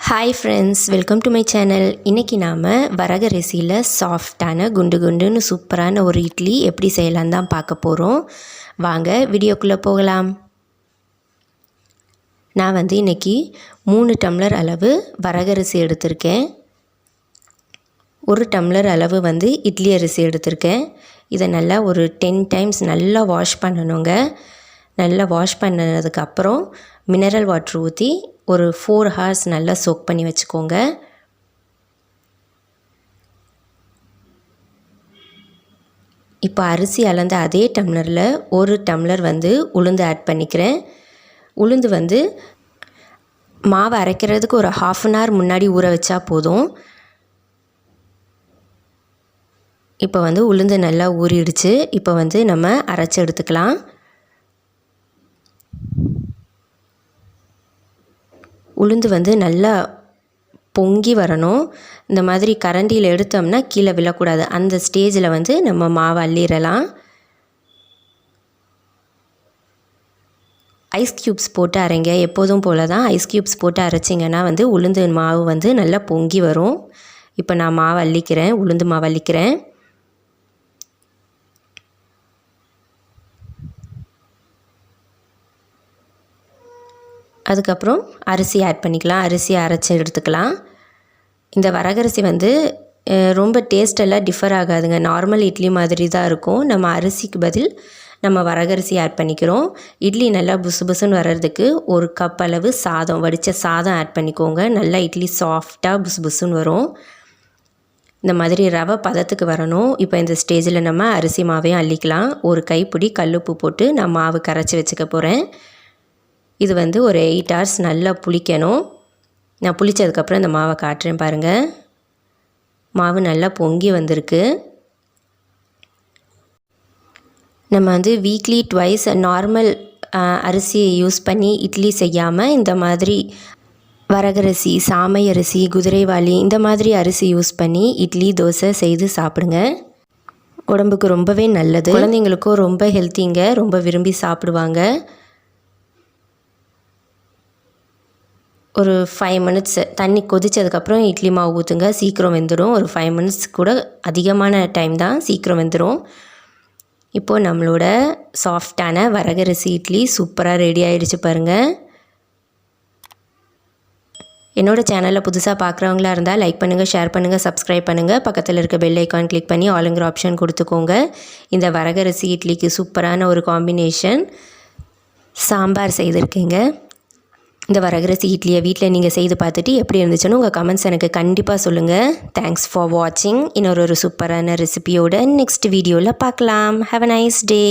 Hi friends, welcome to my channel. இன்றைக்கி நாம் வரகு அரிசியில் சாஃப்டான குண்டு குண்டுன்னு சூப்பரான ஒரு இட்லி எப்படி செய்யலான்னு தான் பார்க்க போகிறோம். வாங்க வீடியோக்குள்ளே போகலாம். நான் இன்றைக்கி 3 டம்ளர் அளவு வரகரிசி எடுத்திருக்கேன். 1 டம்ளர் அளவு இட்லி அரிசி எடுத்திருக்கேன். இதை நல்லா ஒரு 10 டைம்ஸ் நல்லா வாஷ் பண்ணணுங்க. நல்லா வாஷ் பண்ணதுக்கப்புறம் மினரல் வாட்டர் ஊற்றி ஒரு 4 ஹார்ஸ் நல்லா சோக் பண்ணி வச்சுக்கோங்க. இப்போ அரிசி அளந்த அதே டம்ளரில் 1 டம்ளர் உளுந்து ஆட் பண்ணிக்கிறேன். உளுந்து மாவு அரைக்கிறதுக்கு ஒரு 1/2 அன் ஹவர் முன்னாடி ஊற வச்சா போதும். இப்போ உளுந்து நல்லா ஊறிடுச்சு. இப்போ நம்ம அரைச்சி எடுத்துக்கலாம். உளுந்து நல்லா பொங்கி வரணும். இந்த மாதிரி கரண்டியில் எடுத்தோம்னா கீழே விழக்கூடாது. அந்த ஸ்டேஜில் நம்ம மாவு அள்ளிடலாம். ஐஸ் க்யூப்ஸ் போட்டு அரைங்க. எப்போதும் போல் தான் ஐஸ் க்யூப்ஸ் போட்டு அரைச்சிங்கன்னா உளுந்து மாவு நல்லா பொங்கி வரும். இப்போ நான் மாவு அள்ளிக்கிறேன், உளுந்து மாவு அள்ளிக்கிறேன். அதுக்கப்புறம் அரிசி ஆட் பண்ணிக்கலாம். அரிசி அரைச்சி எடுத்துக்கலாம். இந்த வரகரிசி ரொம்ப டேஸ்டெல்லாம் டிஃபர் ஆகாதுங்க. நார்மல் இட்லி மாதிரி தான் இருக்கும். நம்ம அரிசிக்கு பதில் நம்ம வரகரிசி ஆட் பண்ணிக்கிறோம். இட்லி நல்லா புசு புசுன்னு வர்றதுக்கு 1 கப் அளவு சாதம், வடித்த சாதம் ஆட் பண்ணிக்கோங்க. நல்லா இட்லி சாஃப்டாக புசு புசுன்னு வரும். இந்த மாதிரி ரவை பதத்துக்கு வரணும். இப்போ இந்த ஸ்டேஜில் நம்ம அரிசி மாவையும் அள்ளிக்கலாம். 1 கைப்பிடி கல்லுப்பு போட்டு நான் மாவு கரைச்சி வச்சுக்க போகிறேன். இது ஒரு 8 ஹவர்ஸ் நல்லா புளிக்கணும். நான் புளித்ததுக்கப்புறம் இந்த மாவை காட்டுறேன் பாருங்கள். மாவு நல்லா பொங்கி வந்திருக்கு. நம்ம வீக்லி ட்வைஸ் நார்மல் அரிசியை யூஸ் பண்ணி இட்லி செய்யாமல் இந்த மாதிரி வரகரிசி, சாமை அரிசி, குதிரைவாலி இந்த மாதிரி அரிசி யூஸ் பண்ணி இட்லி, தோசை செய்து சாப்பிடுங்க. உடம்புக்கு ரொம்பவே நல்லது. குழந்தைங்களுக்கும் ரொம்ப ஹெல்த்திங்க. ரொம்ப விரும்பி சாப்பிடுவாங்க. ஒரு 5 மினிட்ஸ் தண்ணி கொதித்ததுக்கப்புறம் இட்லி மாவு ஊற்றுங்க. சீக்கிரம் வெந்துடும். ஒரு 5 மினிட்ஸ் கூட அதிகமான டைம் தான், சீக்கிரம் வெந்துடும். இப்போது நம்மளோட சாஃப்டான வரகரிசி இட்லி சூப்பராக ரெடி ஆகிடுச்சு பாருங்கள். என்னோடய சேனலில் புதுசாக பார்க்குறவங்களா இருந்தால் லைக் பண்ணுங்கள், ஷேர் பண்ணுங்கள், சப்ஸ்கிரைப் பண்ணுங்கள். பக்கத்தில் இருக்க பெல் ஐக்கான் கிளிக் பண்ணி ஆளுங்கிற ஆப்ஷன் கொடுத்துக்கோங்க. இந்த வரகரிசி இட்லிக்கு சூப்பரான ஒரு காம்பினேஷன் சாம்பார் செய்திருக்கேங்க. இந்த வரகரிசி இட்லியை வீட்டில் நீங்கள் செய்து பார்த்துட்டு எப்படி இருந்துச்சுன்னு உங்கள் கமெண்ட்ஸ் எனக்கு கண்டிப்பாக சொல்லுங்கள். தேங்க்ஸ் ஃபார் வாட்சிங். இன்னொரு சூப்பரான ரெசிபியோட நெக்ஸ்ட் வீடியோவில் பார்க்கலாம். Have a nice day.